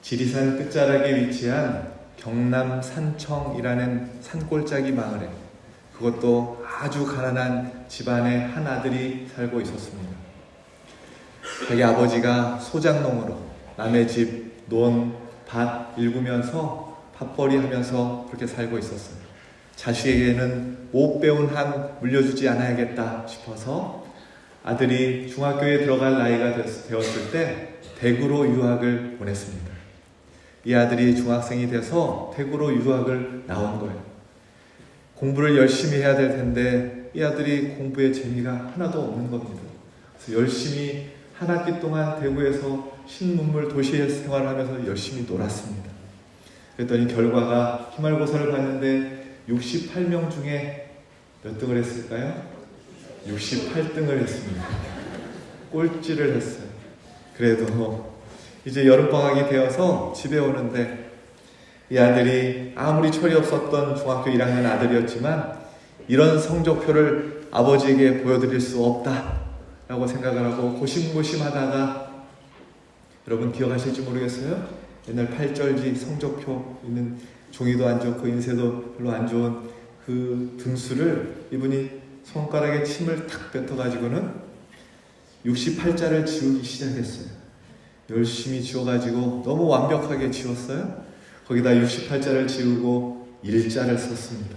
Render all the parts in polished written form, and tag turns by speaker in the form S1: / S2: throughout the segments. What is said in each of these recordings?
S1: 지리산 끝자락에 위치한 경남 산청이라는 산골짜기 마을에, 그것도 아주 가난한 집안의 한 아들이 살고 있었습니다. 자기 아버지가 소장농으로 남의 집 논 밭 일구면서 밥벌이 하면서 그렇게 살고 있었어요. 자식에게는 못 배운 한 물려주지 않아야겠다 싶어서 아들이 중학교에 들어갈 나이가 되었을 때 대구로 유학을 보냈습니다. 이 아들이 중학생이 돼서 대구로 유학을 나온 거예요. 공부를 열심히 해야 될 텐데 이 아들이 공부에 재미가 하나도 없는 겁니다. 그래서 열심히 한 학기 동안 대구에서 신문물 도시 생활을 하면서 열심히 놀았습니다. 그랬더니 결과가 기말고사를 봤는데 68명 중에 몇 등을 했을까요? 68등을 했습니다. 꼴찌를 했어요. 그래도 이제 여름방학이 되어서 집에 오는데 이 아들이 아무리 철이 없었던 중학교 1학년 아들이었지만 이런 성적표를 아버지에게 보여드릴 수 없다라고 생각을 하고 고심고심하다가, 여러분 기억하실지 모르겠어요? 옛날 팔절지 성적표 있는 종이도 안 좋고 인쇄도 별로 안 좋은 그 등수를 이분이 손가락에 침을 탁 뱉어가지고는 68자를 지우기 시작했어요. 열심히 지워가지고 너무 완벽하게 지웠어요. 거기다 68자를 지우고 1자를 썼습니다.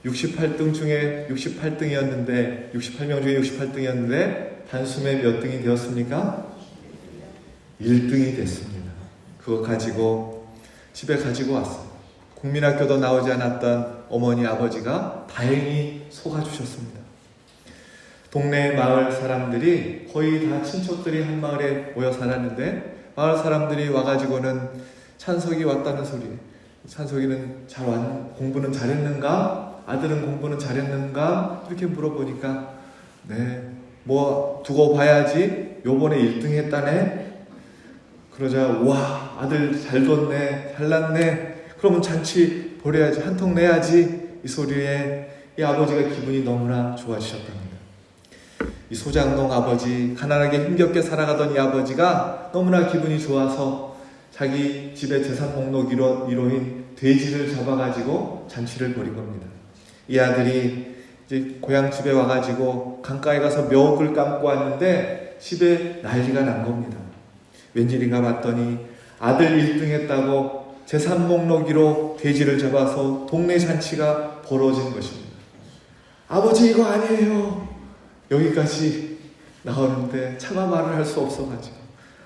S1: 68등 중에 68등이었는데 68명 중에 68등이었는데 단숨에 몇 등이 되었습니까? 1등이 됐습니다. 그거 가지고 집에 가지고 왔어요. 국민학교도 나오지 않았던 어머니 아버지가 다행히 속아주셨습니다. 동네 마을 사람들이 거의 다 친척들이 한 마을에 모여 살았는데 마을 사람들이 와가지고는 찬석이 왔다는 소리, 찬석이는 공부는 잘했는가? 아들은 공부는 잘했는가? 이렇게 물어보니까 네, 뭐 두고 봐야지 요번에 1등 했다네. 그러자 와, 아들 잘 뒀네, 잘났네, 그러면 잔치 벌여야지, 한턱 내야지, 이 소리에 이 아버지가 기분이 너무나 좋아지셨답니다. 이 소장농 아버지, 가난하게 힘겹게 살아가던 이 아버지가 너무나 기분이 좋아서 자기 집의 재산 목록 1호인 돼지를 잡아가지고 잔치를 벌인 겁니다. 이 아들이 이제 고향 집에 와가지고 강가에 가서 멱을 감고 왔는데 집에 난리가 난 겁니다. 웬일인가 봤더니 아들 1등 했다고 재산 목록 1호 돼지를 잡아서 동네 잔치가 벌어진 것입니다. 아버지 이거 아니에요. 여기까지 나오는데 차마 말을 할 수 없어가지고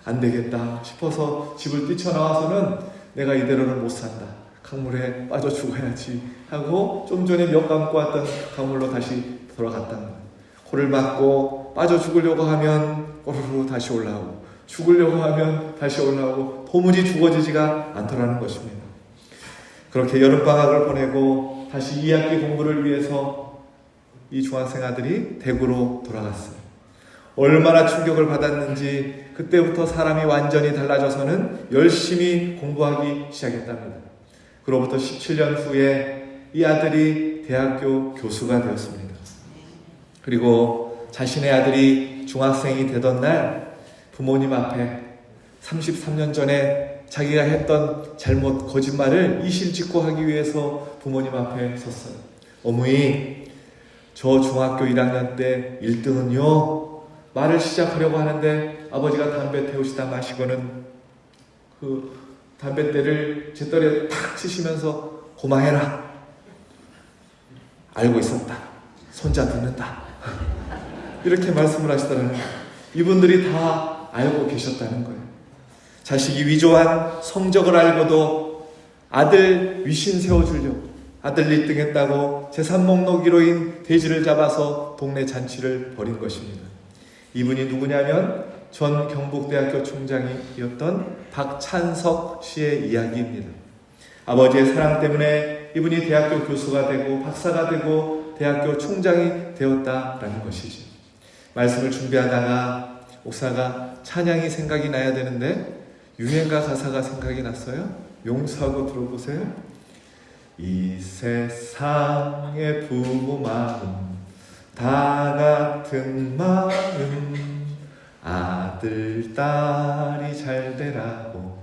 S1: 안 되겠다 싶어서 집을 뛰쳐나와서는 내가 이대로는 못 산다, 강물에 빠져 죽어야지 하고 좀 전에 멱 감고 왔던 강물로 다시 돌아갔다는 거예요. 코를 막고 빠져 죽으려고 하면 꼬르르 다시 올라오고 죽으려고 하면 다시 올라오고 도무지 죽어지지가 않더라는 것입니다. 그렇게 여름방학을 보내고 다시 2학기 공부를 위해서 이 중학생 아들이 대구로 돌아갔어요. 얼마나 충격을 받았는지 그때부터 사람이 완전히 달라져서는 열심히 공부하기 시작했답니다. 그로부터 17년 후에 이 아들이 대학교 교수가 되었습니다. 그리고 자신의 아들이 중학생이 되던 날 부모님 앞에 33년 전에 자기가 했던 잘못, 거짓말을 이실직고하기 위해서 부모님 앞에 섰어요. 어머니, 저 중학교 1학년 때 1등은요, 말을 시작하려고 하는데 아버지가 담배 태우시다 마시고는 그 담뱃대를 제 떨에 탁 치시면서 고마해라. 알고 있었다. 손자 듣는다. 이렇게 말씀을 하시더라고요. 이분들이 다 알고 계셨다는 거예요. 자식이 위조한 성적을 알고도 아들 위신 세워주려고 아들 1등 했다고 재산 목록 1호인 돼지를 잡아서 동네 잔치를 벌인 것입니다. 이분이 누구냐면 전 경북대학교 총장이었던 박찬석 씨의 이야기입니다. 아버지의 사랑 때문에 이분이 대학교 교수가 되고 박사가 되고 대학교 총장이 되었다라는 것이죠. 말씀을 준비하다가 목사가 찬양이 생각이 나야 되는데 유행가 가사가 생각이 났어요. 용서하고 들어보세요. 이 세상의 부모 마음 다 같은 마음, 아들 딸이 잘 되라고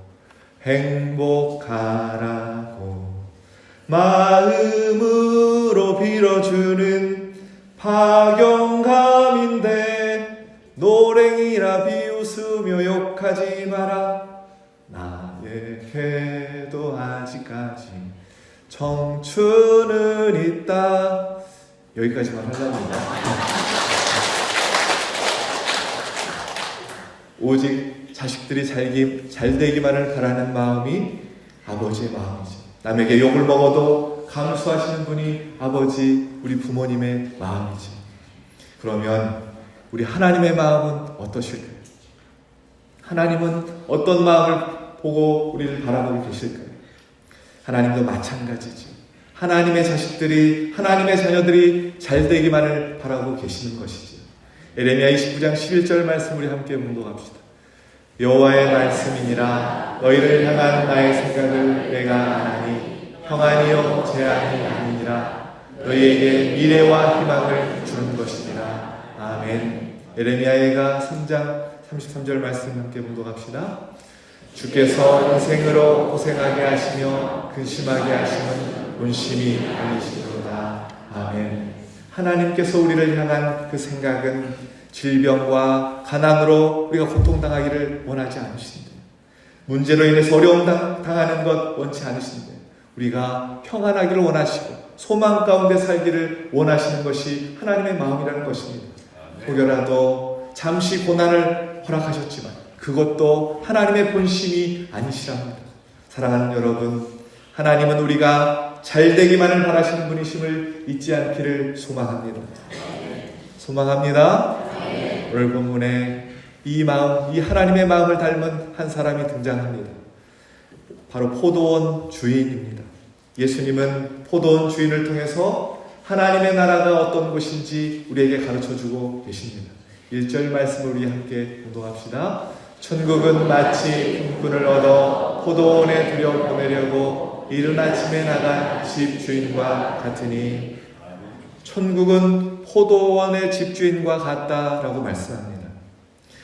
S1: 행복하라고 마음으로 빌어주는 파경감인데 노랭이라 비웃으며 욕하지 마라. 나에게도 아직까지 청춘은 있다. 여기까지만 하려합니다. 오직 자식들이 잘 되기만을 바라는 마음이 아버지의 마음이지. 남에게 욕을 먹어도 감수하시는 분이 아버지, 우리 부모님의 마음이지. 그러면 우리 하나님의 마음은 어떠실까요? 하나님은 어떤 마음을 보고 우리를 바라보고 계실까요? 하나님도 마찬가지죠. 하나님의 자식들이, 하나님의 자녀들이 잘 되기만을 바라고 계시는 것이죠. 에레미야 29장 11절 말씀 우리 함께 봉독합시다. 여호와의 말씀이니라. 너희를 향한 나의 생각을 내가 아나니 평안이요 재앙이 아니니라. 너희에게 미래와 희망을 주는 것이니라. 아멘. 에레미야가 3장 33절 말씀 함께 봉독합시다. 주께서 인생으로 고생하게 하시며 근심하게 하시는 본심이 아니시도다. 아멘. 하나님께서 우리를 향한 그 생각은 질병과 가난으로 우리가 고통당하기를 원하지 않으신데, 문제로 인해서 어려움 당하는 것 원치 않으신데, 우리가 평안하기를 원하시고 소망 가운데 살기를 원하시는 것이 하나님의 마음이라는 것입니다. 혹여라도 잠시 고난을 허락하셨지만 그것도 하나님의 본심이 아니시랍니다. 사랑하는 여러분, 하나님은 우리가 잘 되기만을 바라시는 분이심을 잊지 않기를 소망합니다. 소망합니다. 오늘 본문에 이 마음, 이 하나님의 마음을 닮은 한 사람이 등장합니다. 바로 포도원 주인입니다. 예수님은 포도원 주인을 통해서 하나님의 나라가 어떤 곳인지 우리에게 가르쳐주고 계십니다. 1절 말씀을 우리 함께 공동합시다. 천국은 마치 품꾼을 얻어 포도원에 들여보내려고 이른 아침에 나간 집주인과 같으니, 천국은 포도원의 집주인과 같다라고 말씀합니다.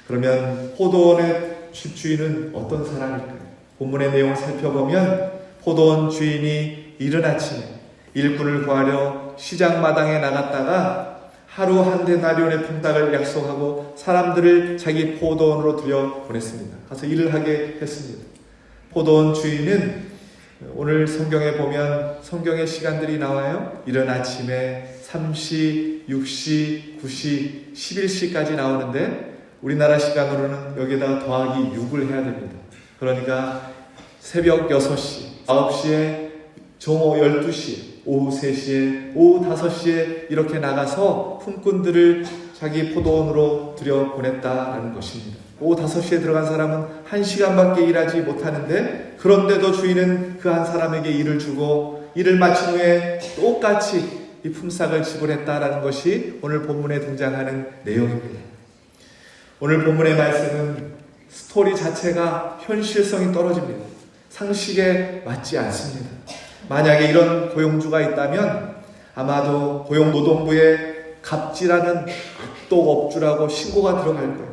S1: 그러면 포도원의 집주인은 어떤 사람일까요? 본문의 내용을 살펴보면 포도원 주인이 이른 아침에 일꾼을 구하려 시장마당에 나갔다가 하루 한 데나리온의 품삯을 약속하고 사람들을 자기 포도원으로 들여보냈습니다. 가서 일을 하게 했습니다. 포도원 주인은 오늘 성경에 보면 성경의 시간들이 나와요. 이른 아침에 3시, 6시, 9시, 11시까지 나오는데 우리나라 시간으로는 여기에다가 더하기 6을 해야 됩니다. 그러니까 새벽 6시, 9시에, 정오 12시, 오후 3시에, 오후 5시에 이렇게 나가서 품꾼들을 자기 포도원으로 들여보냈다라는 것입니다. 오후 5시에 들어간 사람은 1시간밖에 일하지 못하는데, 그런데도 주인은 그 한 사람에게 일을 주고 일을 마친 후에 똑같이 이 품삯을 지불했다라는 것이 오늘 본문에 등장하는 내용입니다. 오늘 본문의 말씀은 스토리 자체가 현실성이 떨어집니다. 상식에 맞지 않습니다. 만약에 이런 고용주가 있다면 아마도 고용노동부에 갑질하는 악독업주라고 신고가 들어갈 거예요.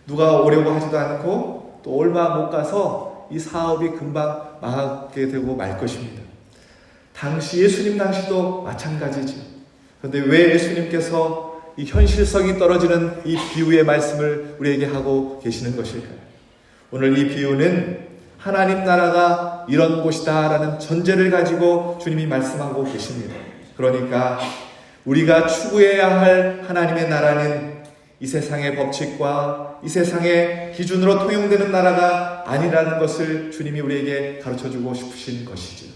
S1: 누가 오려고 하지도 않고 또 얼마 못 가서 이 사업이 금방 망하게 되고 말 것입니다. 당시 예수님 당시도 마찬가지죠. 그런데 왜 예수님께서 이 현실성이 떨어지는 이 비유의 말씀을 우리에게 하고 계시는 것일까요? 오늘 이 비유는 하나님 나라가 이런 곳이다 라는 전제를 가지고 주님이 말씀하고 계십니다. 그러니까 우리가 추구해야 할 하나님의 나라는 이 세상의 법칙과 이 세상의 기준으로 통용되는 나라가 아니라는 것을 주님이 우리에게 가르쳐주고 싶으신 것이죠.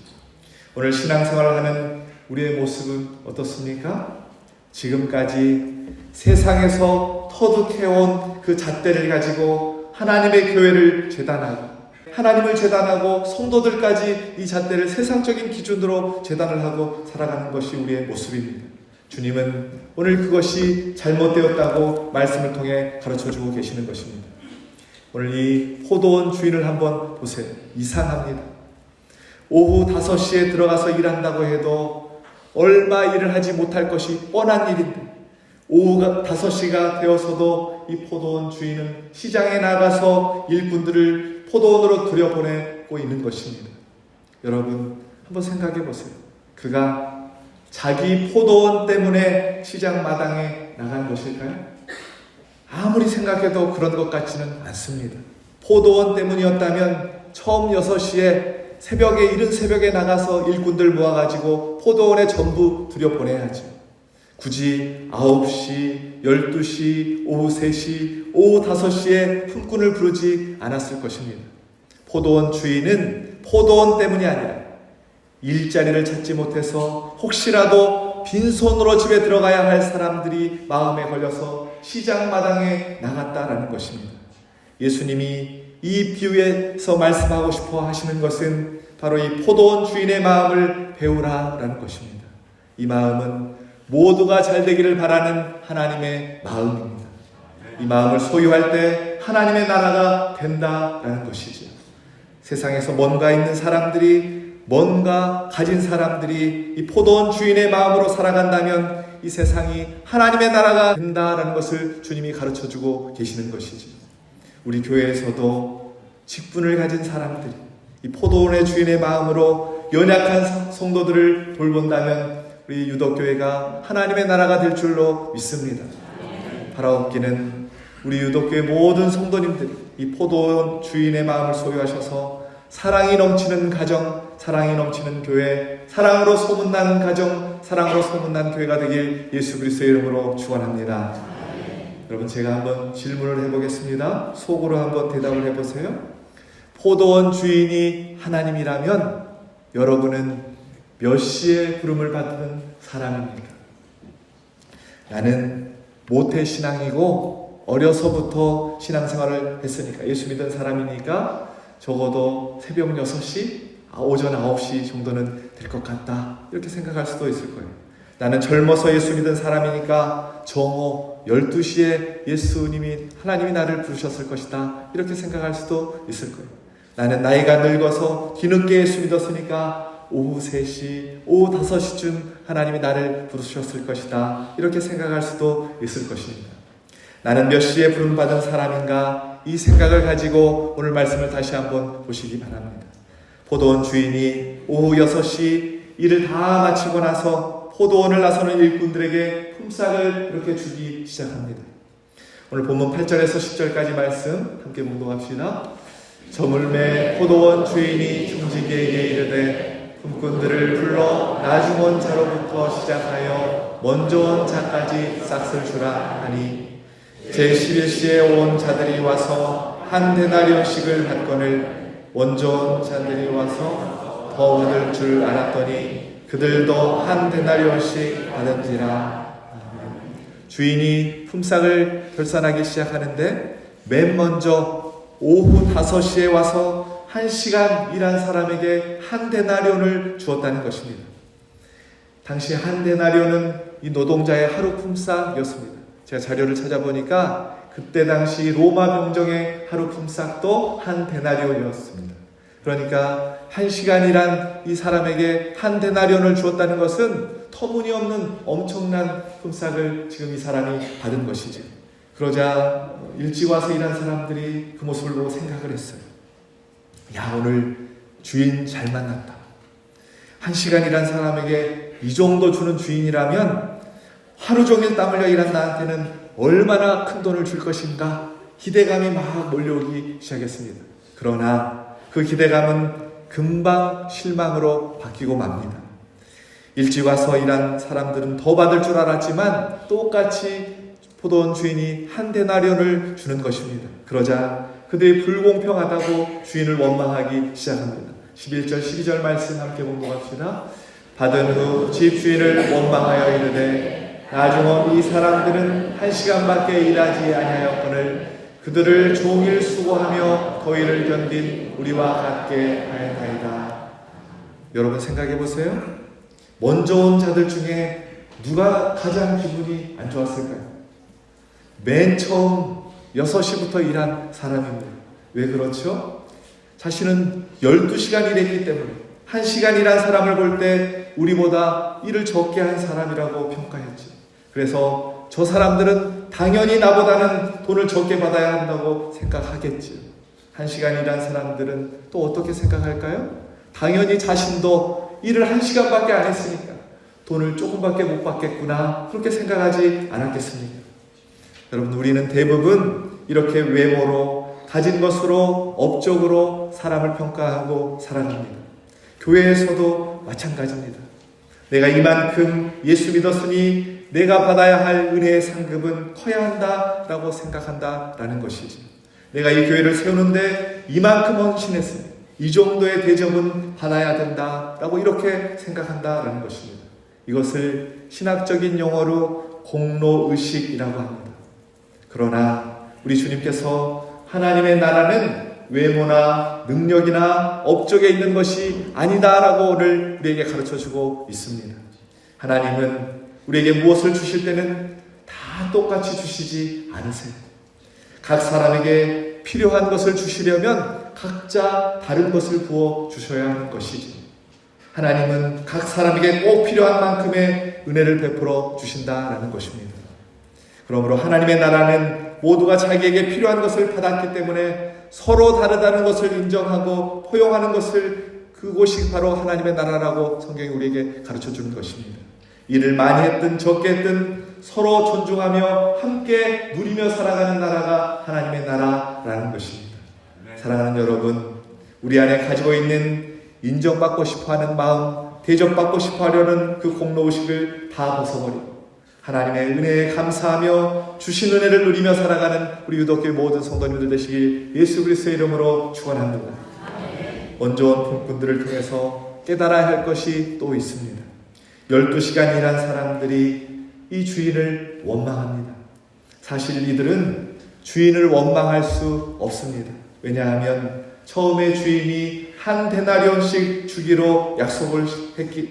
S1: 오늘 신앙생활을 하는 우리의 모습은 어떻습니까? 지금까지 세상에서 터득해온 그 잣대를 가지고 하나님의 교회를 재단하고, 하나님을 재단하고 성도들까지 이 잣대를 세상적인 기준으로 재단을 하고 살아가는 것이 우리의 모습입니다. 주님은 오늘 그것이 잘못되었다고 말씀을 통해 가르쳐주고 계시는 것입니다. 오늘 이 포도원 주인을 한번 보세요. 이상합니다. 오후 5시에 들어가서 일한다고 해도 얼마 일을 하지 못할 것이 뻔한 일인데, 오후 5시가 되어서도 이 포도원 주인은 시장에 나가서 일꾼들을 포도원으로 들여보내고 있는 것입니다. 여러분 한번 생각해 보세요. 그가 자기 포도원 때문에 시장 마당에 나간 것일까요? 아무리 생각해도 그런 것 같지는 않습니다. 포도원 때문이었다면 처음 6시에 새벽에, 이른 새벽에 나가서 일꾼들 모아가지고 포도원에 전부 들여보내야죠. 굳이 9시, 12시, 오후 3시, 오후 5시에 품꾼을 부르지 않았을 것입니다. 포도원 주인은 포도원 때문이 아니라 일자리를 찾지 못해서 혹시라도 빈손으로 집에 들어가야 할 사람들이 마음에 걸려서 시장 마당에 나갔다라는 것입니다. 예수님이 이 비유에서 말씀하고 싶어 하시는 것은 바로 이 포도원 주인의 마음을 배우라라는 것입니다. 이 마음은 모두가 잘 되기를 바라는 하나님의 마음입니다. 이 마음을 소유할 때 하나님의 나라가 된다라는 것이죠. 세상에서 뭔가 있는 사람들이, 뭔가 가진 사람들이 이 포도원 주인의 마음으로 살아간다면 이 세상이 하나님의 나라가 된다라는 것을 주님이 가르쳐주고 계시는 것이죠. 우리 교회에서도 직분을 가진 사람들이 이 포도원의 주인의 마음으로 연약한 성도들을 돌본다면 우리 유독교회가 하나님의 나라가 될 줄로 믿습니다. 바라옵기는 우리 유독교회 모든 성도님들이 이 포도원 주인의 마음을 소유하셔서 사랑이 넘치는 가정, 사랑이 넘치는 교회, 사랑으로 소문난 가정, 사랑으로 소문난 교회가 되길 예수 그리스도의 이름으로 축원합니다. 여러분 제가 한번 질문을 해보겠습니다. 속으로 한번 대답을 해보세요. 포도원 주인이 하나님이라면 여러분은 몇 시에 부름을 받는 사람입니까? 나는 모태신앙이고 어려서부터 신앙생활을 했으니까, 예수 믿은 사람이니까 적어도 새벽 6시, 오전 9시 정도는 될 것 같다, 이렇게 생각할 수도 있을 거예요. 나는 젊어서 예수 믿은 사람이니까 정오 12시에 예수님이, 하나님이 나를 부르셨을 것이다, 이렇게 생각할 수도 있을 거예요. 나는 나이가 늙어서 뒤늦게 예수 믿었으니까 오후 3시, 오후 5시쯤 하나님이 나를 부르셨을 것이다, 이렇게 생각할 수도 있을 것입니다. 나는 몇 시에 부름받은 사람인가, 이 생각을 가지고 오늘 말씀을 다시 한번 보시기 바랍니다. 포도원 주인이 오후 6시 일을 다 마치고 나서 포도원을 나서는 일꾼들에게 품삯을 이렇게 주기 시작합니다. 오늘 본문 8절에서 10절까지 말씀 함께 봉독합시다. 저물매 포도원 주인이 중직에게 이르되 품꾼들을 불러 나중 온 자로부터 시작하여 먼저 온 자까지 싹을 주라 하니 제11시에 온 자들이 와서 한 데나리온씩을 받거늘 먼저 온 자들이 와서 더 받을 줄 알았더니 그들도 한 데나리온씩 받은지라. 주인이 품삯을 결산하기 시작하는데 맨 먼저 오후 5시에 와서 1시간 일한 사람에게 한 데나리온을 주었다는 것입니다. 당시 한 데나리온은 이 노동자의 하루 품삯이었습니다. 제가 자료를 찾아보니까 그때 당시 로마 병정의 하루 품삯도 한 데나리온이었습니다. 그러니까 1시간 일한 이 사람에게 한 데나리온을 주었다는 것은 터무니없는 엄청난 품삯을 지금 이 사람이 받은 것이지. 그러자 일찍 와서 일한 사람들이 그 모습을 보고 생각을 했어요. 야, 오늘 주인 잘 만났다. 1시간 일한 사람에게 이 정도 주는 주인이라면 하루 종일 땀 흘려 일한 나한테는 얼마나 큰 돈을 줄 것인가, 기대감이 막 몰려오기 시작했습니다. 그러나 그 기대감은 금방 실망으로 바뀌고 맙니다. 일찍 와서 일한 사람들은 더 받을 줄 알았지만 똑같이 포도원 주인이 한 데나리온을 주는 것입니다. 그러자 그들이 불공평하다고 주인을 원망하기 시작합니다. 11절 12절 말씀 함께 봉독합시다. 받은 후 집주인을 원망하여 이르되 나중 이 사람들은 1시간밖에 일하지 아니하였거늘 그들을 종일 수고하며 더위를 견딘 우리와 같게 하였나이다. 여러분 생각해 보세요. 먼저 온 자들 중에 누가 가장 기분이 안 좋았을까요? 맨 처음 6시부터 일한 사람입니다. 왜 그렇죠? 자신은 12시간 일했기 때문에 1시간 일한 사람을 볼 때 우리보다 일을 적게 한 사람이라고 평가했죠. 그래서 저 사람들은 당연히 나보다는 돈을 적게 받아야 한다고 생각하겠지요. 1시간 일한 사람들은 또 어떻게 생각할까요? 당연히 자신도 일을 1시간밖에 안 했으니까 돈을 조금밖에 못 받겠구나, 그렇게 생각하지 않았겠습니까? 여러분, 우리는 대부분 이렇게 외모로, 가진 것으로, 업적으로 사람을 평가하고 살아갑니다. 교회에서도 마찬가지입니다. 내가 이만큼 예수 믿었으니 내가 받아야 할 은혜의 상급은 커야 한다라고 생각한다라는 것이지. 내가 이 교회를 세우는데 이만큼 헌신했으니 이 정도의 대접은 받아야 된다라고 이렇게 생각한다라는 것입니다. 이것을 신학적인 용어로 공로의식이라고 합니다. 그러나 우리 주님께서 하나님의 나라는 외모나 능력이나 업적에 있는 것이 아니다라고 오늘 우리에게 가르쳐주고 있습니다. 하나님은 우리에게 무엇을 주실 때는 다 똑같이 주시지 않으세요. 각 사람에게 필요한 것을 주시려면 각자 다른 것을 부어 주셔야 하는 것이지. 하나님은 각 사람에게 꼭 필요한 만큼의 은혜를 베풀어 주신다라는 것입니다. 그러므로 하나님의 나라는 모두가 자기에게 필요한 것을 받았기 때문에 서로 다르다는 것을 인정하고 포용하는 것을, 그곳이 바로 하나님의 나라라고 성경이 우리에게 가르쳐 주는 것입니다. 일을 많이 했든 적게 했든 서로 존중하며 함께 누리며 살아가는 나라가 하나님의 나라라는 것입니다. 사랑하는 여러분, 우리 안에 가지고 있는 인정받고 싶어하는 마음, 대접받고 싶어하려는 그 공로의식을 다 벗어버리고 하나님의 은혜에 감사하며 주신 은혜를 누리며 살아가는 우리 유독교회 모든 성도님들 되시길 예수 그리스도의 이름으로 축원합니다. 온전한 품꾼들을 통해서 깨달아야 할 것이 또 있습니다. 12시간 일한 사람들이 이 주인을 원망합니다. 사실 이들은 주인을 원망할 수 없습니다. 왜냐하면 처음에 주인이 한 데나리온씩 주기로 약속을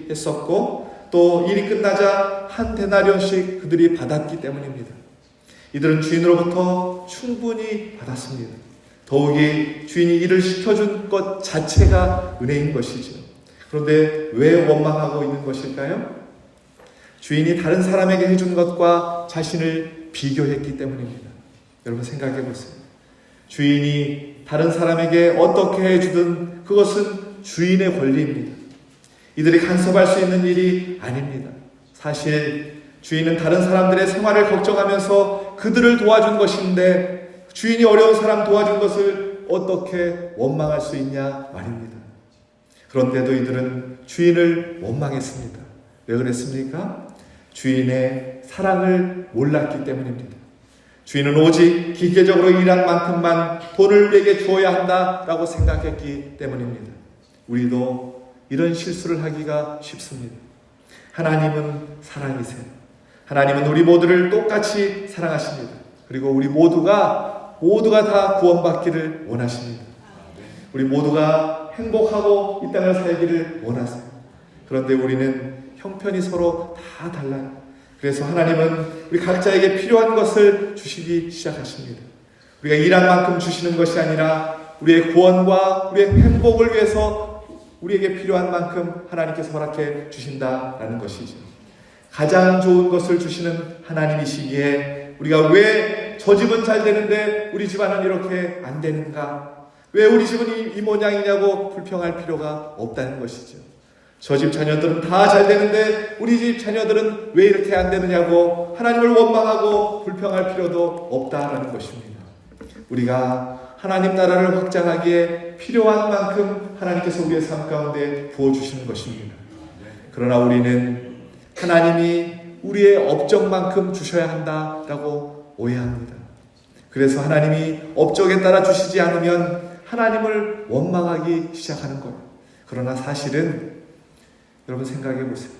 S1: 했었고 또 일이 끝나자 한 데나리온씩 그들이 받았기 때문입니다. 이들은 주인으로부터 충분히 받았습니다. 더욱이 주인이 일을 시켜준 것 자체가 은혜인 것이죠. 그런데 왜 원망하고 있는 것일까요? 주인이 다른 사람에게 해준 것과 자신을 비교했기 때문입니다. 여러분 생각해 보세요. 주인이 다른 사람에게 어떻게 해주든 그것은 주인의 권리입니다. 이들이 간섭할 수 있는 일이 아닙니다. 사실 주인은 다른 사람들의 생활을 걱정하면서 그들을 도와준 것인데 주인이 어려운 사람 도와준 것을 어떻게 원망할 수 있냐 말입니다. 그런데도 이들은 주인을 원망했습니다. 왜 그랬습니까? 주인의 사랑을 몰랐기 때문입니다. 주인은 오직 기계적으로 일한 만큼만 돈을 우리에게 주어야 한다라고 생각했기 때문입니다. 우리도 이런 실수를 하기가 쉽습니다. 하나님은 사랑이세요. 하나님은 우리 모두를 똑같이 사랑하십니다. 그리고 우리 모두가 다 구원받기를 원하십니다. 우리 모두가 행복하고 이 땅을 살기를 원하세요. 그런데 우리는 형편이 서로 다 달라요. 그래서 하나님은 우리 각자에게 필요한 것을 주시기 시작하십니다. 우리가 일한 만큼 주시는 것이 아니라 우리의 구원과 우리의 행복을 위해서 우리에게 필요한 만큼 하나님께서 허락해 주신다라는 것이죠. 가장 좋은 것을 주시는 하나님이시기에 우리가 왜 저 집은 잘 되는데 우리 집안은 이렇게 안 되는가? 왜 우리 집은 이 모양이냐고 불평할 필요가 없다는 것이죠. 저 집 자녀들은 다 잘 되는데 우리 집 자녀들은 왜 이렇게 안 되느냐고 하나님을 원망하고 불평할 필요도 없다라는 것입니다. 우리가 하나님 나라를 확장하기에 필요한 만큼 하나님께서 우리의 삶 가운데 부어주시는 것입니다. 그러나 우리는 하나님이 우리의 업적만큼 주셔야 한다라고 오해합니다. 그래서 하나님이 업적에 따라 주시지 않으면 하나님을 원망하기 시작하는 거예요. 그러나 사실은 여러분 생각해 보세요.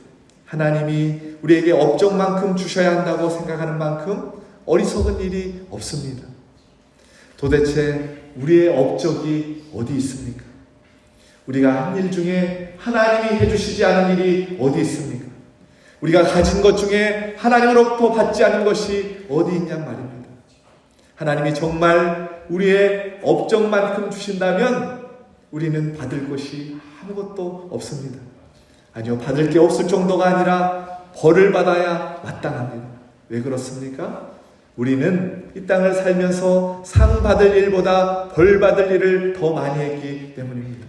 S1: 하나님이 우리에게 업적만큼 주셔야 한다고 생각하는 만큼 어리석은 일이 없습니다. 도대체 우리의 업적이 어디 있습니까? 우리가 한 일 중에 하나님이 해주시지 않은 일이 어디 있습니까? 우리가 가진 것 중에 하나님으로부터 받지 않은 것이 어디 있냔 말입니다. 하나님이 정말 우리의 업적만큼 주신다면 우리는 받을 것이 아무것도 없습니다. 아니요, 받을 게 없을 정도가 아니라 벌을 받아야 마땅합니다. 왜 그렇습니까? 우리는 이 땅을 살면서 상 받을 일보다 벌 받을 일을 더 많이 했기 때문입니다.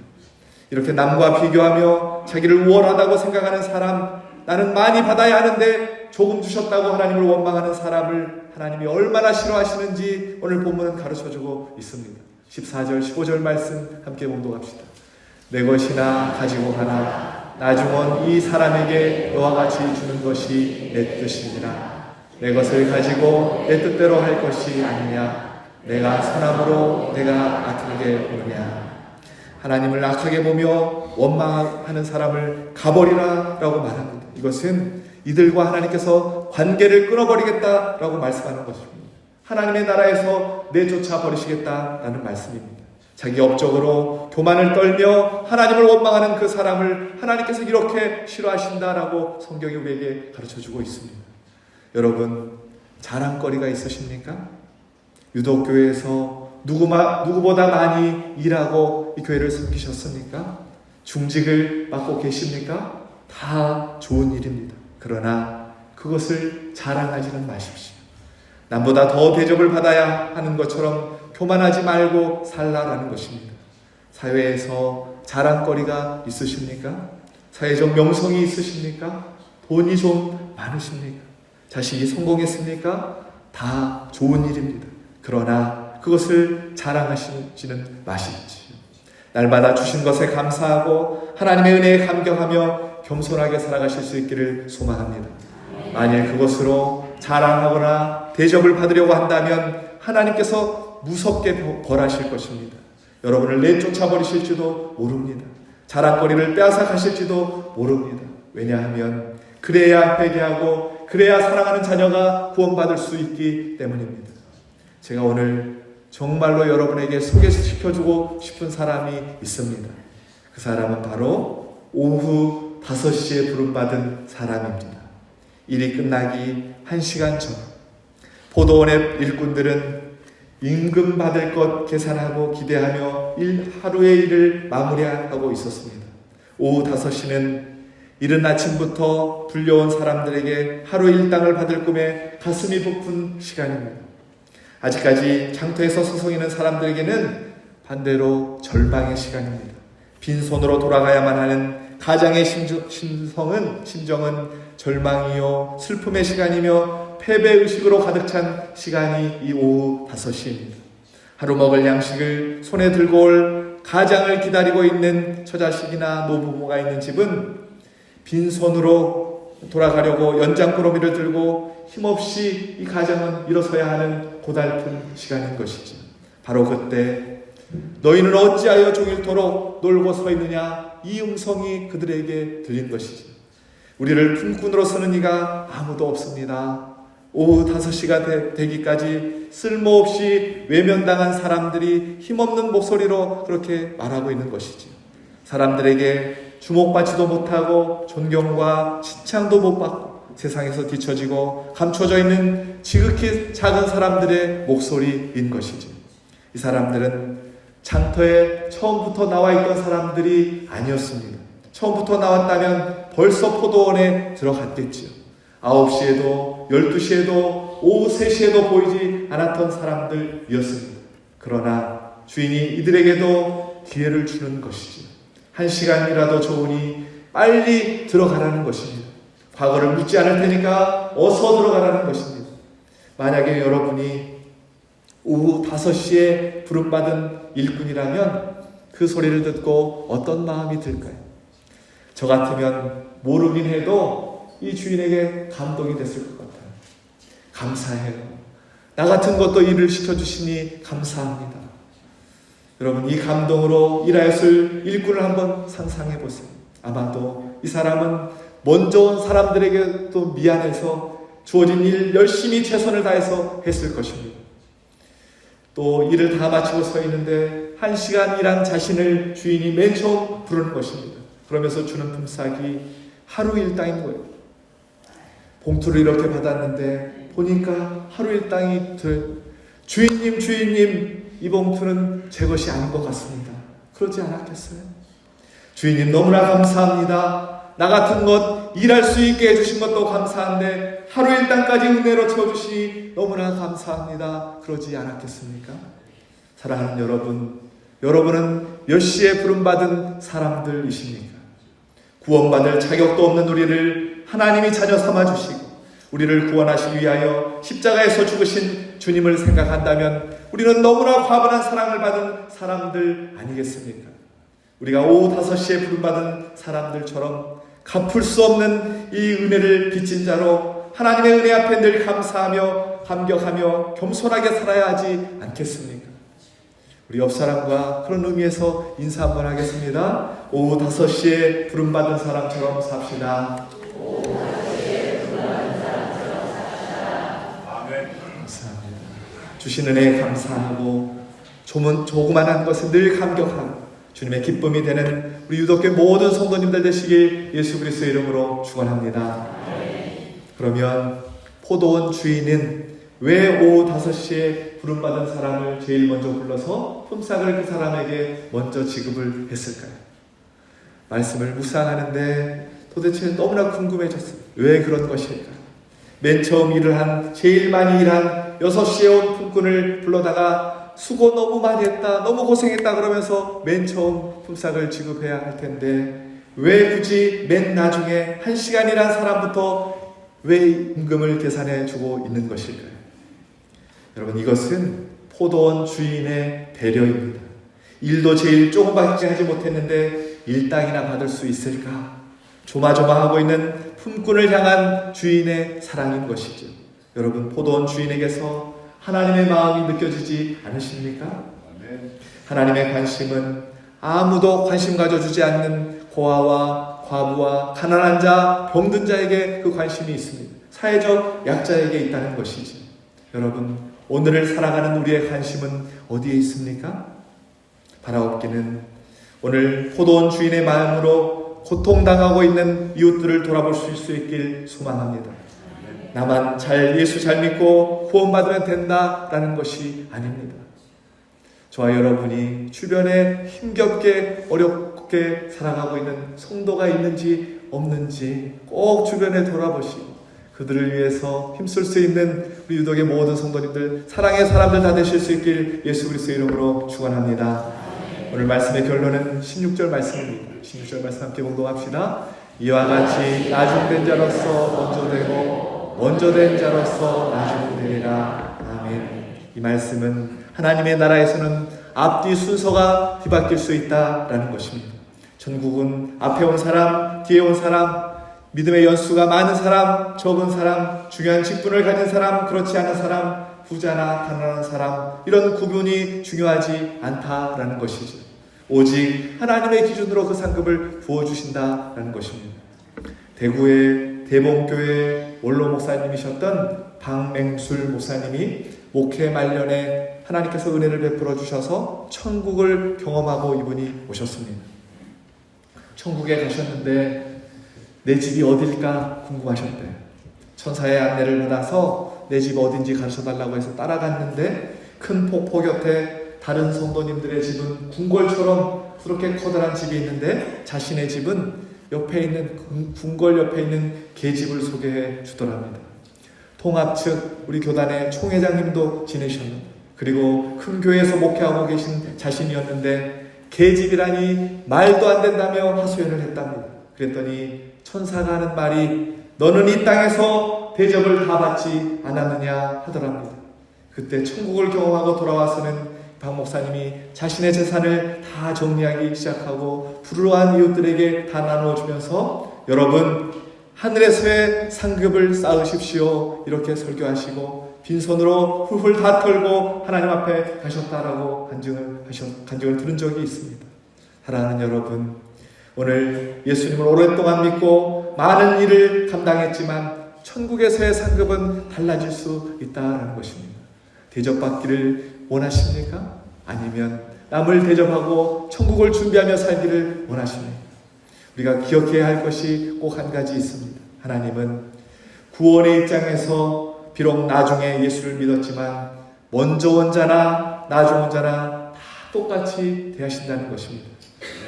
S1: 이렇게 남과 비교하며 자기를 우월하다고 생각하는 사람, 나는 많이 받아야 하는데 조금 주셨다고 하나님을 원망하는 사람을 하나님이 얼마나 싫어하시는지 오늘 본문은 가르쳐주고 있습니다. 14절 15절 말씀 함께 봉독합시다. 내 것이나 가지고 가라. 나중은 이 사람에게 너와 같이 주는 것이 내 뜻이니라. 내 것을 가지고 내 뜻대로 할 것이 아니냐. 내가 선함으로 내가 악하게 보느냐. 하나님을 악하게 보며 원망하는 사람을 가버리라 라고 말합니다. 이것은 이들과 하나님께서 관계를 끊어버리겠다라고 말씀하는 것입니다. 하나님의 나라에서 내쫓아 버리시겠다라는 말씀입니다. 자기 업적으로 교만을 떨며 하나님을 원망하는 그 사람을 하나님께서 이렇게 싫어하신다라고 성경이 우리에게 가르쳐주고 있습니다. 여러분, 자랑거리가 있으십니까? 유독 교회에서 누구보다 많이 일하고 이 교회를 섬기셨습니까? 중직을 맡고 계십니까? 다 좋은 일입니다. 그러나 그것을 자랑하지는 마십시오. 남보다 더 대접을 받아야 하는 것처럼 교만하지 말고 살라라는 것입니다. 사회에서 자랑거리가 있으십니까? 사회적 명성이 있으십니까? 돈이 좀 많으십니까? 자식이 성공했습니까? 다 좋은 일입니다. 그러나 그것을 자랑하시지는 마십시오. 날마다 주신 것에 감사하고 하나님의 은혜에 감격하며 겸손하게 살아가실 수 있기를 소망합니다. 만일 그것으로 자랑하거나 대접을 받으려고 한다면 하나님께서 무섭게 벌하실 것입니다. 여러분을 내쫓아 버리실지도 모릅니다. 자랑거리를 빼앗아 가실지도 모릅니다. 왜냐하면 그래야 회개하고 그래야 사랑하는 자녀가 구원받을 수 있기 때문입니다. 제가 오늘 정말로 여러분에게 소개시켜주고 싶은 사람이 있습니다. 그 사람은 바로 오후 5시에 부름받은 사람입니다. 일이 끝나기 1시간 전, 포도원의 일꾼들은 임금 받을 것 계산하고 기대하며 하루의 일을 마무리하고 있었습니다. 오후 5시는 이른 아침부터 불려온 사람들에게 하루 일당을 받을 꿈에 가슴이 부푼 시간입니다. 아직까지 장터에서 서성이는 사람들에게는 반대로 절망의 시간입니다. 빈손으로 돌아가야만 하는 가장의 심정은 절망이요 슬픔의 시간이며 패배의식으로 가득 찬 시간이 이 오후 5시입니다. 하루 먹을 양식을 손에 들고 올 가장을 기다리고 있는 처자식이나 노부모가 있는 집은 빈손으로 돌아가려고 연장꾸러미를 들고 힘없이 이 가장은 일어서야 하는 고달픈 시간인 것이죠. 바로 그때 너희는 어찌하여 종일토록 놀고 서 있느냐, 이 음성이 그들에게 들린 것이죠. 우리를 품꾼으로 쓰는 이가 아무도 없습니다. 오후 5시가 되기까지 쓸모없이 외면당한 사람들이 힘없는 목소리로 그렇게 말하고 있는 것이죠. 사람들에게 주목받지도 못하고 존경과 칭찬도 못 받고 세상에서 뒤처지고 감춰져 있는 지극히 작은 사람들의 목소리인 것이죠. 이 사람들은 장터에 처음부터 나와 있던 사람들이 아니었습니다. 처음부터 나왔다면 벌써 포도원에 들어갔겠지요. 9시에도 12시에도 오후 3시에도 보이지 않았던 사람들이었습니다. 그러나 주인이 이들에게도 기회를 주는 것이지요. 1시간이라도 좋으니 빨리 들어가라는 것입니다. 과거를 묻지 않을 테니까 어서 들어가라는 것입니다. 만약에 여러분이 오후 5시에 부름받은 일꾼이라면 그 소리를 듣고 어떤 마음이 들까요? 저 같으면 모르긴 해도 이 주인에게 감동이 됐을 것 같아요. 감사해요. 나 같은 것도 일을 시켜주시니 감사합니다. 여러분, 이 감동으로 일하였을 일꾼을 한번 상상해 보세요. 아마도 이 사람은 먼저 온 사람들에게 또 미안해서 주어진 일 열심히 최선을 다해서 했을 것입니다. 또 일을 다 마치고 서 있는데 1시간 일한 자신을 주인이 맨 처음 부르는 것입니다. 그러면서 주는 품삯이 하루 일당인 거예요. 봉투를 이렇게 받았는데 보니까 하루 일당이 주인님, 이 봉투는 제 것이 아닌 것 같습니다. 그러지 않았겠어요? 주인님, 너무나 감사합니다. 나 같은 것 일할 수 있게 해주신 것도 감사한데 하루 일당까지 은혜로 채워주시니 너무나 감사합니다. 그러지 않았겠습니까? 사랑하는 여러분, 여러분은 몇 시에 부름받은 사람들이십니까? 구원받을 자격도 없는 우리를 하나님이 자녀 삼아주시고 우리를 구원하시기 위하여 십자가에서 죽으신 주님을 생각한다면 우리는 너무나 과분한 사랑을 받은 사람들 아니겠습니까? 우리가 오후 5시에 부름받은 사람들처럼 갚을 수 없는 이 은혜를 빚진 자로 하나님의 은혜 앞에 늘 감사하며 감격하며 겸손하게 살아야 하지 않겠습니까? 우리 옆사람과 그런 의미에서 인사 한번 하겠습니다. 오후 5시에 부름받은 사람처럼 삽시다. 감사합니다. 주신 은혜에 감사하고 조그만한 것에 늘 감격하고 주님의 기쁨이 되는 우리 유독교회 모든 성도님들 되시길 예수 그리스도의 이름으로 축원합니다. 그러면 포도원 주인은 왜 오후 5시에 부름받은 사람을 제일 먼저 불러서 품삯을 그 사람에게 먼저 지급을 했을까요? 말씀을 묵상하는데 도대체 너무나 궁금해졌습니다. 왜 그런 것일까? 맨 처음 일을 한, 제일 많이 일한 6시에 온 품꾼을 불러다가 수고 너무 많이 했다, 너무 고생했다 그러면서 맨 처음 품삯을 지급해야 할 텐데 왜 굳이 맨 나중에 1시간 일한 사람부터 왜 임금을 계산해 주고 있는 것일까요? 여러분, 이것은 포도원 주인의 배려입니다. 일도 제일 조금밖에 하지 못했는데 일당이나 받을 수 있을까? 조마조마하고 있는 품꾼을 향한 주인의 사랑인 것이죠. 여러분, 포도원 주인에게서 하나님의 마음이 느껴지지 않으십니까? 하나님의 관심은 아무도 관심 가져주지 않는 고아와 과부와 가난한 자, 병든 자에게 그 관심이 있습니다. 사회적 약자에게 있다는 것이죠. 여러분, 오늘을 살아가는 우리의 관심은 어디에 있습니까? 바라옵기는 오늘 포도원 주인의 마음으로 고통당하고 있는 이웃들을 돌아볼 수 있길 소망합니다. 나만 예수 잘 믿고 구원받으면 된다라는 것이 아닙니다. 저와 여러분이 주변에 힘겹게 어렵게 살아가고 있는 성도가 있는지 없는지 꼭 주변에 돌아보시고 그들을 위해서 힘쓸 수 있는 우리 유독의 모든 성도님들, 사랑의 사람들 다 되실 수 있길 예수 그리스도의 이름으로 축원합니다. 오늘 말씀의 결론은 16절 말씀입니다. 16절 말씀 함께 공동합시다. 이와 같이 나중된 자로서 먼저 되고 먼저 된 자로서 나중되리라. 아멘. 이 말씀은 하나님의 나라에서는 앞뒤 순서가 뒤바뀔 수 있다라는 것입니다. 전국은 앞에 온 사람, 뒤에 온 사람, 믿음의 연수가 많은 사람, 적은 사람, 중요한 직분을 가진 사람, 그렇지 않은 사람, 부자나 가난한 사람, 이런 구분이 중요하지 않다라는 것이죠. 오직 하나님의 기준으로 그 상급을 부어주신다라는 것입니다. 대구의 대봉교회 원로 목사님이셨던 박맹술 목사님이 목회 말년에 하나님께서 은혜를 베풀어 주셔서 천국을 경험하고 이분이 오셨습니다. 천국에 가셨는데 내 집이 어딜까 궁금하셨대요. 천사의 안내를 받아서 내 집 어딘지 가르쳐달라고 해서 따라갔는데 큰 폭포 곁에 다른 성도님들의 집은 궁궐처럼 그렇게 커다란 집이 있는데 자신의 집은 옆에 있는 궁궐 옆에 있는 계집을 소개해 주더랍니다. 통합 측 우리 교단의 총회장님도 지내셨는데 그리고 큰 교회에서 목회하고 계신 자신이었는데 계집이라니 말도 안 된다며 하소연을 했답니다. 그랬더니 천사가 하는 말이 너는 이 땅에서 대접을 다 받지 않았느냐 하더랍니다. 그때 천국을 경험하고 돌아와서는 박 목사님이 자신의 재산을 다 정리하기 시작하고 불우한 이웃들에게 다 나누어주면서 여러분 하늘에서의 상급을 쌓으십시오 이렇게 설교하시고 빈손으로 훌훌 다 털고 하나님 앞에 가셨다라고 간증을 들은 적이 있습니다. 사랑하는 여러분, 오늘 예수님을 오랫동안 믿고 많은 일을 감당했지만 천국에서의 상급은 달라질 수 있다는 것입니다. 대접받기를 원하십니까? 아니면 남을 대접하고 천국을 준비하며 살기를 원하십니까? 우리가 기억해야 할 것이 꼭 한 가지 있습니다. 하나님은 구원의 입장에서 비록 나중에 예수를 믿었지만 먼저 온 자나 나중 온 자나 다 똑같이 대하신다는 것입니다.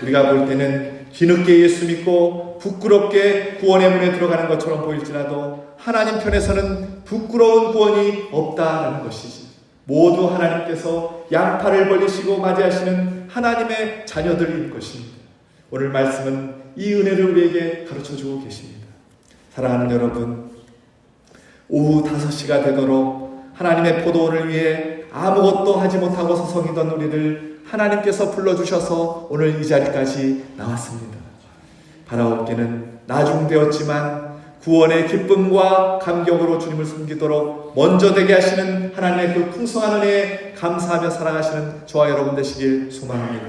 S1: 우리가 볼 때는 뒤늦게 예수 믿고 부끄럽게 구원의 문에 들어가는 것처럼 보일지라도 하나님 편에서는 부끄러운 구원이 없다라는 것이지. 모두 하나님께서 양팔을 벌리시고 맞이하시는 하나님의 자녀들인 것입니다. 오늘 말씀은 이 은혜를 우리에게 가르쳐주고 계십니다. 사랑하는 여러분, 오후 5시가 되도록 하나님의 포도원을 위해 아무것도 하지 못하고 서성이던 우리를 하나님께서 불러주셔서 오늘 이 자리까지 나왔습니다. 바라옵기는 나중되었지만 구원의 기쁨과 감격으로 주님을 섬기도록 먼저 되게 하시는 하나님의 그 풍성한 은혜에 감사하며 살아가시는 저와 여러분 되시길 소망합니다.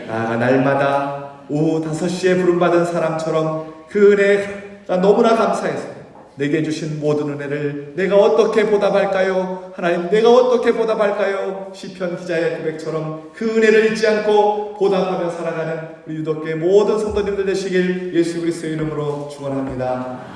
S1: 나아가 날마다 오후 5시에 부름받은 사람처럼 그 은혜가 너무나 감사해서 내게 주신 모든 은혜를 내가 어떻게 보답할까요? 하나님, 내가 어떻게 보답할까요? 시편 기자의 고백처럼 그 은혜를 잊지 않고 보답하며 살아가는 우리 유독교의 모든 성도님들 되시길 예수 그리스도의 이름으로 축원합니다.